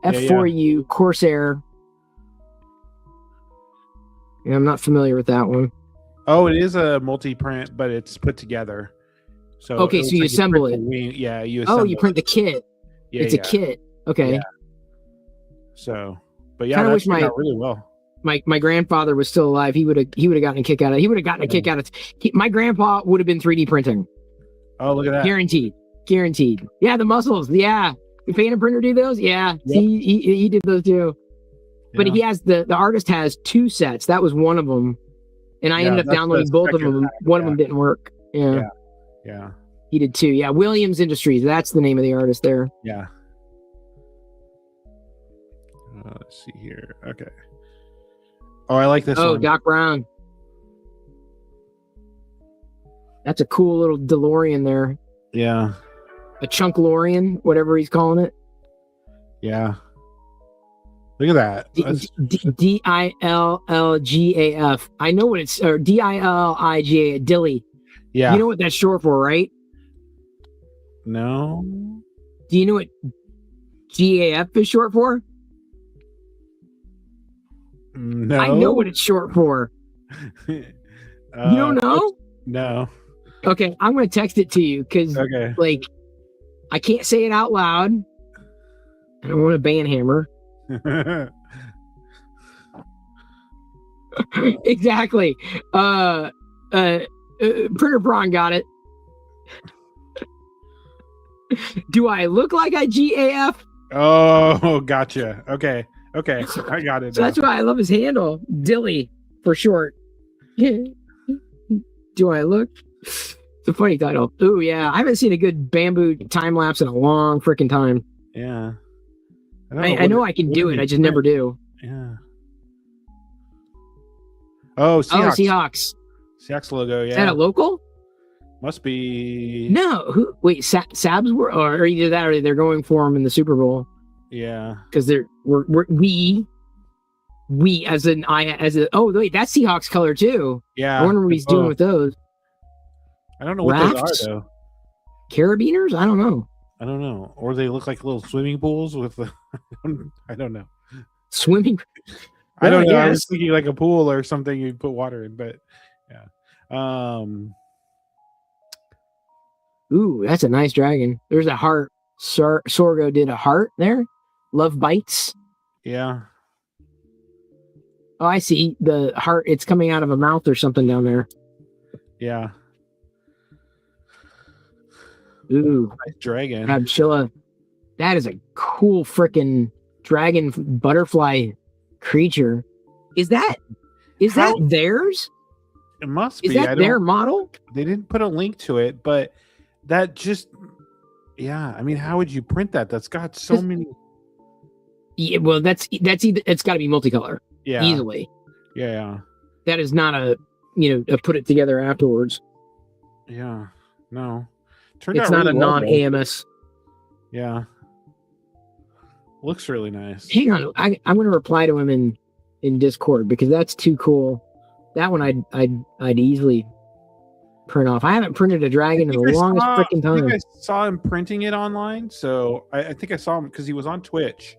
F4U Corsair. Yeah, I'm not familiar with that one. Oh, it is a multi-print, but it's put together. So Okay, so you assemble print it. the wing. Yeah, you assemble Oh, you print the kit. Yeah, It's a kit. Okay. Yeah. So, but yeah, Kinda that wish turned my- out really well. My grandfather was still alive. He would have gotten a kick out of. He would have gotten a kick out of. My grandpa would have been 3D printing. Oh, look at that. Guaranteed. Yeah, the muscles. Yeah. The Phantom printer do those? Yeah. Yep. See, he did those too. But Yeah. he has the artist has 2 sets. That was one of them. And I Yeah, ended up that's downloading the both of second them. pack, One of yeah. them didn't work. Yeah. Yeah. He did 2. Yeah. Williams Industries. That's the name of the artist there. Yeah. Let's see here. Okay. Oh, I like this Oh, one. Doc Brown. That's a cool little DeLorean there. Yeah. A Chunklorian, whatever he's calling it. Yeah. Look at that. That's- DILLGAF. I know what it's, or DILIGA, Dilly. yeah. You know what that's short for, right? No. Do you know what GAF is short for? No. I know what it's short for. You don't know? No. Okay, I'm going to text it to you because, Okay. like, I can't say it out loud. I don't want to ban Hammer. Exactly. Printer Prawn got it. Do I look like I GAF? Oh, gotcha. Okay. Okay. I got it. So that's why I love his handle, Dilly for short. Do I look? It's a funny title. Ooh, yeah. I haven't seen a good bamboo time lapse in a long freaking time. Yeah. I know I can do it. I just never do. Yeah. Oh, Oh, Seahawks. Seahawks. Seahawks logo. Is that Yeah. a local? Must be. No. Who? Wait, Sabs were, or either that or they're going for him in the Super Bowl Yeah. because we as an oh wait, that's Seahawks color too. Yeah. I wonder what he's doing Oh, with those I don't know what those rafts? are though. carabiners. I don't know. I don't know. Or they look like little swimming pools with the. I don't know. Swimming. I don't Well, know. I yes. was thinking like a pool or something you put water in, but yeah. Ooh, that's a nice dragon. There's a heart. Sorgo did a heart there. Love bites. Yeah. Oh, I see the heart. It's coming out of a mouth or something down there. Yeah. Ooh, Nice dragon. Abshilla. That is a cool freaking dragon butterfly creature. Is that How- theirs? It must Is be. that their model? They didn't put a link to it, but that just. Yeah. I mean, how would you print that? That's got so 'Cause- many. Yeah, well, that's either it's got to be multicolor Yeah. easily. Yeah. That is not a put it together afterwards. Yeah. No. Turned It's out not really a well, though. non-AMS. Yeah. Looks really nice. Hang on, I'm going to reply to him in Discord because that's too cool. That one I'd easily print off. I haven't printed a dragon in the longest freaking I think time. I saw him printing it online, so I think I saw him because he was on Twitch.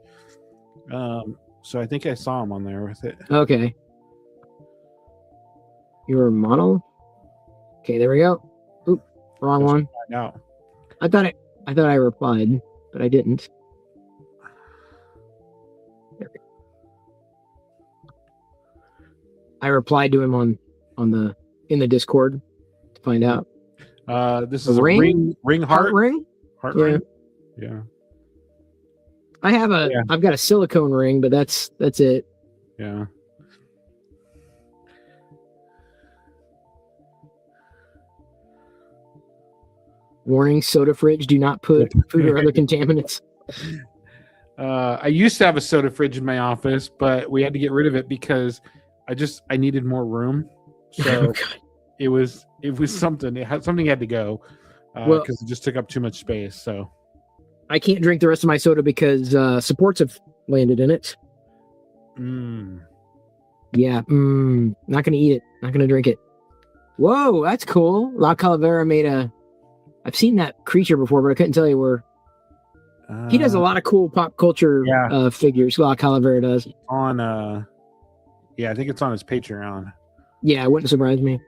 So I think I saw him on there with it. Okay. Your model. Okay, there we go. Oop, wrong one. No. I thought I replied, but I didn't. There we go. I replied to him in the Discord to find out. This A is ring? a ring Heart heart ring? heart Yeah. ring. Yeah. I've got a silicone ring, but that's it. Yeah. Warning: soda fridge. Do not put food or other contaminants. I used to have a soda fridge in my office, but we had to get rid of it because I needed more room. So it was something. Something had to go Well- because it just took up too much space. So I can't drink the rest of my soda because supports have landed in it. Mm. Yeah, not gonna eat it. Not gonna drink it. Whoa, that's cool. La Calavera made a. I've seen that creature before, but I couldn't tell you where. He does a lot of cool pop culture figures. La Calavera does. On yeah, I think it's on his Patreon. Yeah, it wouldn't surprise me.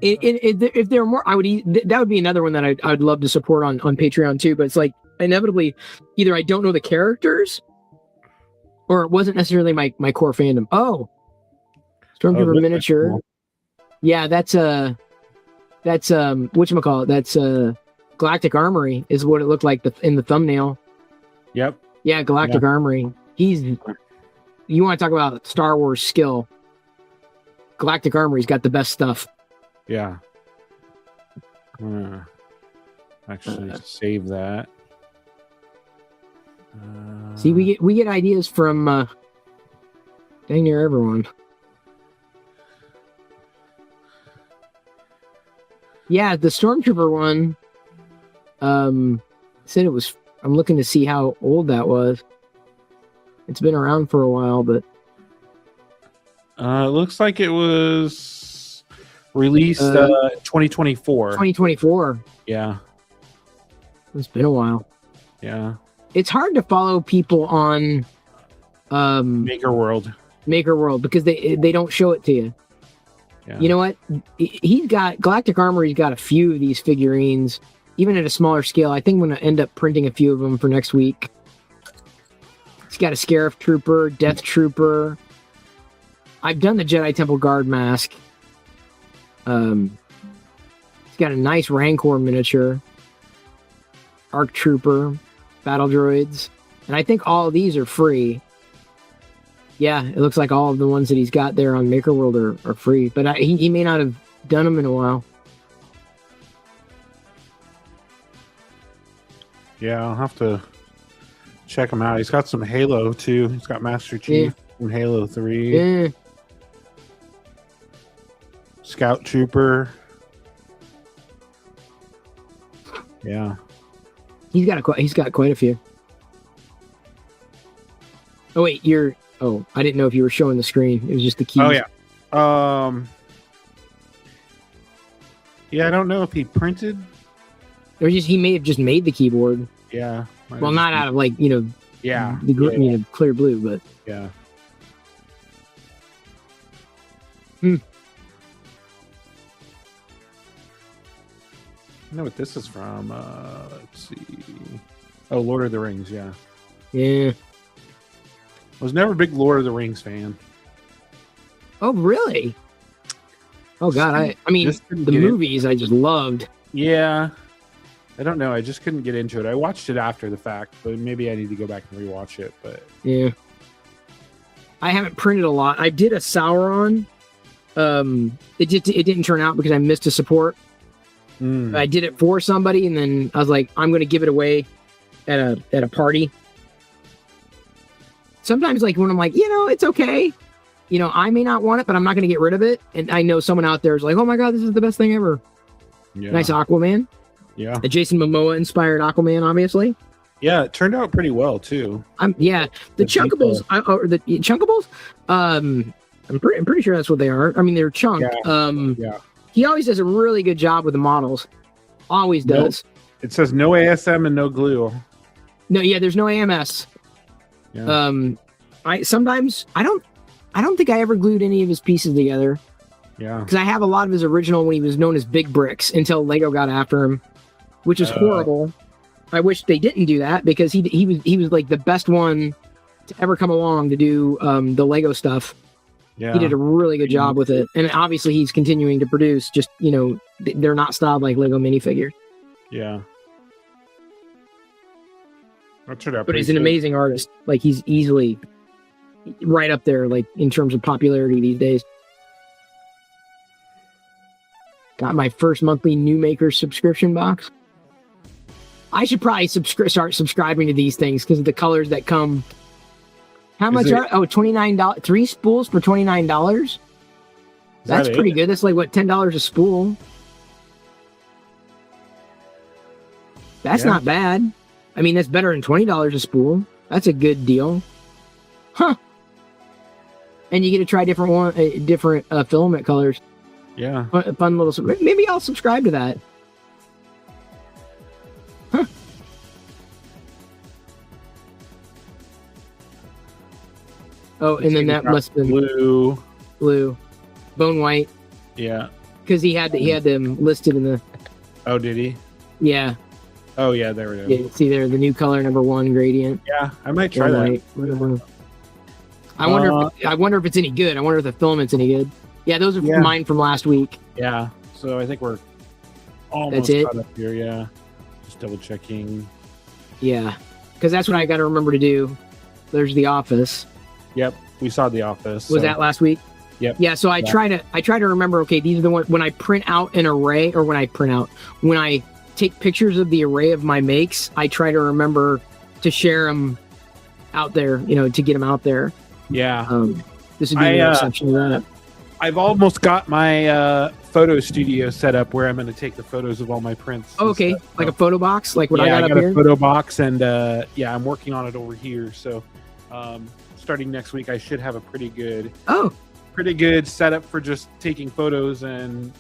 If there were more, I would. That would be another one that I'd love to support on Patreon too. But it's like inevitably, either I don't know the characters, or it wasn't necessarily my core fandom. Oh, Stormtrooper miniature. Cool. Yeah, that's whatchamacallit? That's Galactic Armory is what it looked like in the thumbnail. Yep. Yeah, Galactic Armory. You want to talk about Star Wars skill? Galactic Armory's got the best stuff. Yeah. Actually, save that. See, we get ideas from dang near everyone. Yeah, the Stormtrooper one. Said it was. I'm looking to see how old that was. It's been around for a while, but it looks like it was released 2024. 2024. Yeah, it's been a while. Yeah, it's hard to follow people on Maker World because they don't show it to you. Yeah. You know what? He's got Galactic Armor. He's got a few of these figurines, even at a smaller scale. I think I'm going to end up printing a few of them for next week. He's got a Scarif Trooper, Death Trooper. I've done the Jedi Temple Guard mask. He's got a nice Rancor miniature, Arc Trooper, Battle Droids, and I think all of these are free. Yeah, it looks like all of the ones that he's got there on Maker World are free, but he may not have done them in a while. Yeah, I'll have to check him out. He's got some Halo too. He's got Master Chief from Halo 3. Yeah. Scout Trooper. Yeah. He's got quite a few. Oh wait, I didn't know if you were showing the screen. It was just the keys. Oh yeah. Yeah, I don't know if he printed. Or he may have just made the keyboard. Yeah. Well, not out of Yeah. The clear blue, but yeah. I know what this is from. Let's see. Oh, Lord of the Rings. Yeah. Yeah. I was never a big Lord of the Rings fan. Oh, really? Oh God, I mean the movies I just loved. Yeah. I don't know. I just couldn't get into it. I watched it after the fact, but maybe I need to go back and rewatch it. But yeah, I haven't printed a lot. I did a Sauron. It didn't turn out because I missed a support. I did it for somebody, and then I was like, I'm going to give it away at a party. Sometimes, like when I'm like, it's okay. I may not want it, but I'm not going to get rid of it. And I know someone out there is like, oh my God, this is the best thing ever. Yeah. Nice Aquaman. Yeah. A Jason Momoa inspired Aquaman, obviously. Yeah, it turned out pretty well too. The Chunkables, the Chunkables. I'm pretty sure that's what they are. I mean, they're chunked. Yeah. He always does a really good job with the models. Always does. Nope. It says no ASM and no glue. No, yeah, there's no AMS. Yeah. I don't think I ever glued any of his pieces together. Yeah. Because I have a lot of his original when he was known as Big Bricks until Lego got after him, which is horrible. I wish they didn't do that because he was like the best one to ever come along to do the Lego stuff. Yeah. He did a really good job with it. And obviously he's continuing to produce, just, they're not styled like Lego minifigures. Yeah. That turned out but he's an amazing artist. Like, he's easily right up there, like, in terms of popularity these days. Got my first monthly New Maker subscription box. I should probably start subscribing to these things because of the colors that come. How much are $29? 3 spools for $29? That's pretty good. That's like what, $10 a spool. That's not bad. I mean, that's better than $20 a spool. That's a good deal. Huh. And you get to try different filament colors. Yeah. Fun little. Maybe I'll subscribe to that. Huh. Oh, and then that must have been blue, bone white. Yeah. Because he had them listed in the. Oh, did he? Yeah. Oh, yeah. There it is. Yeah. See there, the new color number 1 gradient. Yeah, I might try Bone that. white, whatever. I wonder if it's any good. I wonder if the filament's any good. Yeah, those are mine from last week. Yeah. So I think we're almost caught up here. Yeah. Just double checking. Yeah, because that's what I got to remember to do. There's The Office. Yep, we saw The Office. Was that last week? Yep. Yeah, so I try to remember. Okay, these are the ones when I print out an array, or when I take pictures of the array of my makes. I try to remember to share them out there. To get them out there. Yeah. This would be an exception to that. I've almost got my photo studio set up where I'm going to take the photos of all my prints. Oh, okay, stuff. like a photo box, like what I got up a here. Photo box, and I'm working on it over here. So, starting next week, I should have a pretty good setup for just taking photos and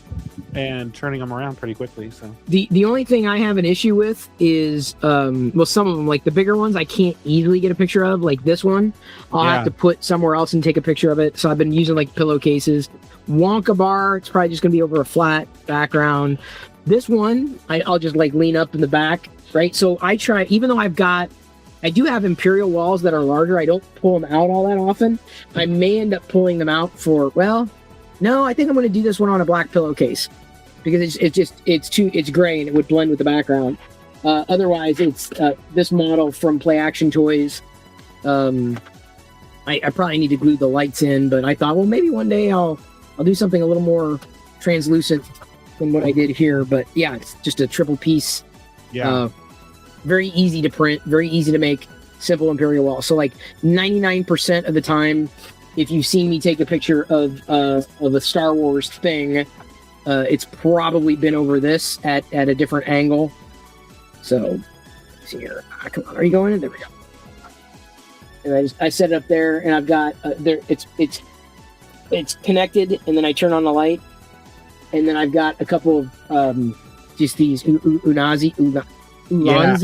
turning them around pretty quickly. So the only thing I have an issue with is some of them, like the bigger ones, I can't easily get a picture of. Like this one, I'll have to put somewhere else and take a picture of it. So I've been using like pillowcases. Wonka bar, it's probably just gonna be over a flat background. This one, I'll just like lean up in the back, right? So I try, even though I do have imperial walls that are larger. I don't pull them out all that often. I may end up pulling them out no, I think I'm going to do this one on a black pillowcase because it's gray and it would blend with the background. Otherwise, it's this model from Play Action Toys. I probably need to glue the lights in, but I thought, well, maybe one day I'll do something a little more translucent than what I did here. But yeah, it's just a triple piece. Yeah. Very easy to print, very easy to make, simple imperial wall. So like 99% of the time, if you've seen me take a picture of a Star Wars thing, it's probably been over this at a different angle. So let's see here. Come on, are you going in? There we go. And I set it up there, and I've got it's connected, and then I turn on the light, and then I've got a couple of just these Ulanzi. Yeah.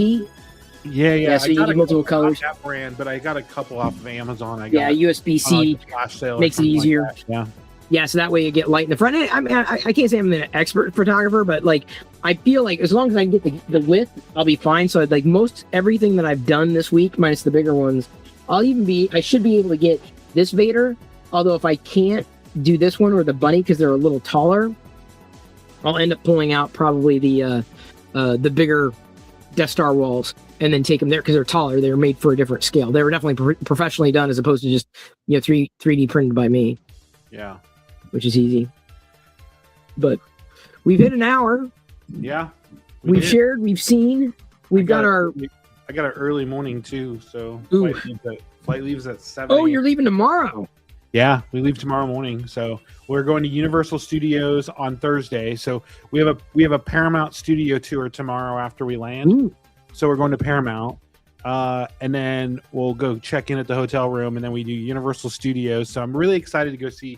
So you get multiple colors. That brand, but I got a couple off of Amazon. USB-C makes it easier. Like that. Yeah, so that way you get light in the front. I mean, I can't say I'm an expert photographer, but like I feel like as long as I can get the width, I'll be fine. So like most everything that I've done this week, minus the bigger ones, I should be able to get this Vader. Although if I can't do this one or the bunny because they're a little taller, I'll end up pulling out probably the bigger Death Star walls and then take them there because they're taller. They were made for a different scale. They were definitely professionally done as opposed to just 3D printed by me. Yeah, which is easy. But we've hit an hour. Yeah, we've shared. We've seen. I got an early morning too. So flight leaves at 7. Oh, you're leaving tomorrow. Yeah, we leave tomorrow morning. So we're going to Universal Studios on Thursday. So we have a Paramount Studio tour tomorrow after we land. Ooh. So we're going to Paramount, and then we'll go check in at the hotel room, and then we do Universal Studios. So I'm really excited to go see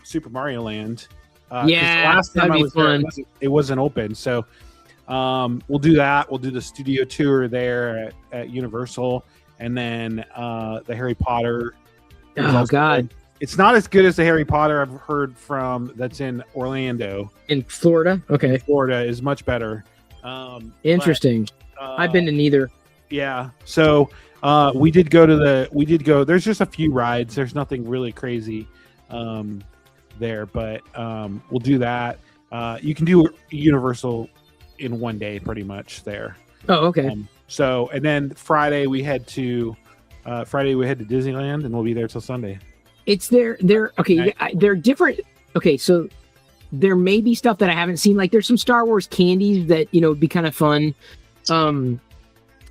Super Mario Land. Yeah, the last time I was fun. there, it wasn't open. So we'll do that. We'll do the studio tour there at Universal, and then the Harry Potter. Oh God! It's not as good as the Harry Potter I've heard from that's in Orlando. In Florida? Okay. Florida is much better. Interesting. I've been to neither. Yeah. So we did go. There's just a few rides. There's nothing really crazy there, but we'll do that. You can do Universal in one day pretty much there. Oh, okay. And then Friday we head to Disneyland, and we'll be there till Sunday. It's they're okay. They're different. Okay, so there may be stuff that I haven't seen. Like there's some Star Wars candies that would be kind of fun. I'm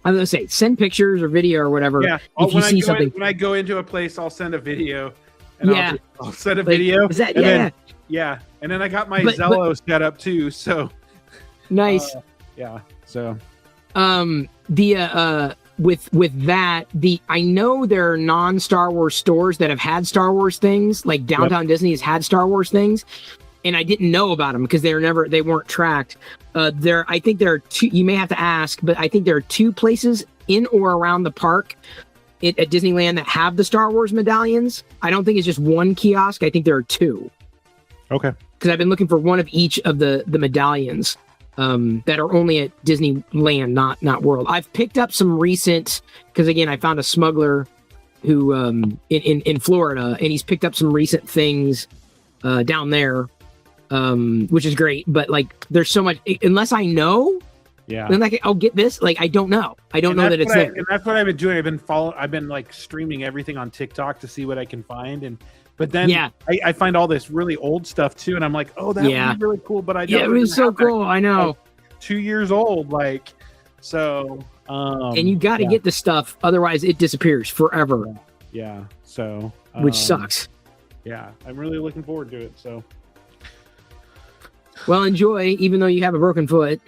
gonna say send pictures or video or whatever. Yeah. If you see something, when I go into a place, I'll send a video. And yeah. I'll send a video. Is that, and yeah. Then, yeah. And then I got my Zello set up too. So nice. Yeah. So. with that, I know there are non-Star Wars stores that have had Star Wars things, like Downtown Disney has had Star Wars things, and I didn't know about them because they weren't tracked. I think there are two. You may have to ask, but I think there are two places in or around the park at Disneyland that have the Star Wars medallions. I don't think it's just one kiosk. I think there are two. Okay. Because I've been looking for one of each of the medallions that are only at Disneyland, not World. I've picked up some recent, because again, I found a smuggler who in Florida, and he's picked up some recent things down there, which is great. But like, there's so much, unless I know. Yeah. Then I'll get this. Like, I don't know. I don't know that it's there. And that's what I've been doing. I've been like streaming everything on TikTok to see what I can find. But then I find all this really old stuff too. And I'm like, oh, that would be really cool. But I don't. Yeah, it was so cool. I know. Like 2 years old. Like, so. And you got to get the stuff. Otherwise it disappears forever. Yeah. So. Which sucks. Yeah. I'm really looking forward to it. So. Well, enjoy, even though you have a broken foot.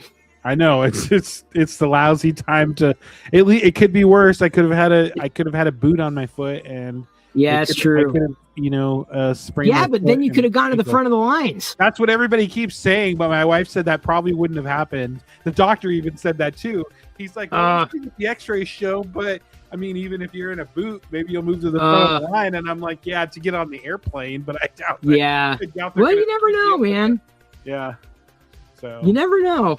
I know it's the lousy time to. It could be worse. I could have had a boot on my foot, and it's true. I could have, sprained. Yeah, but then you could have gone to the front of the lines. That's what everybody keeps saying, but my wife said that probably wouldn't have happened. The doctor even said that too. He's like, the X-rays show, but I mean, even if you're in a boot, maybe you'll move to the front of the line. And I'm like, yeah, to get on the airplane, but I doubt. Yeah. Well, you never know, man. Yeah. So you never know.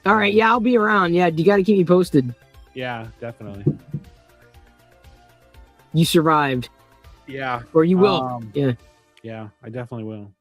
All right, yeah, I'll be around. Yeah, you got to keep me posted. Yeah, definitely. You survived. Yeah. Or you will. Yeah, I definitely will.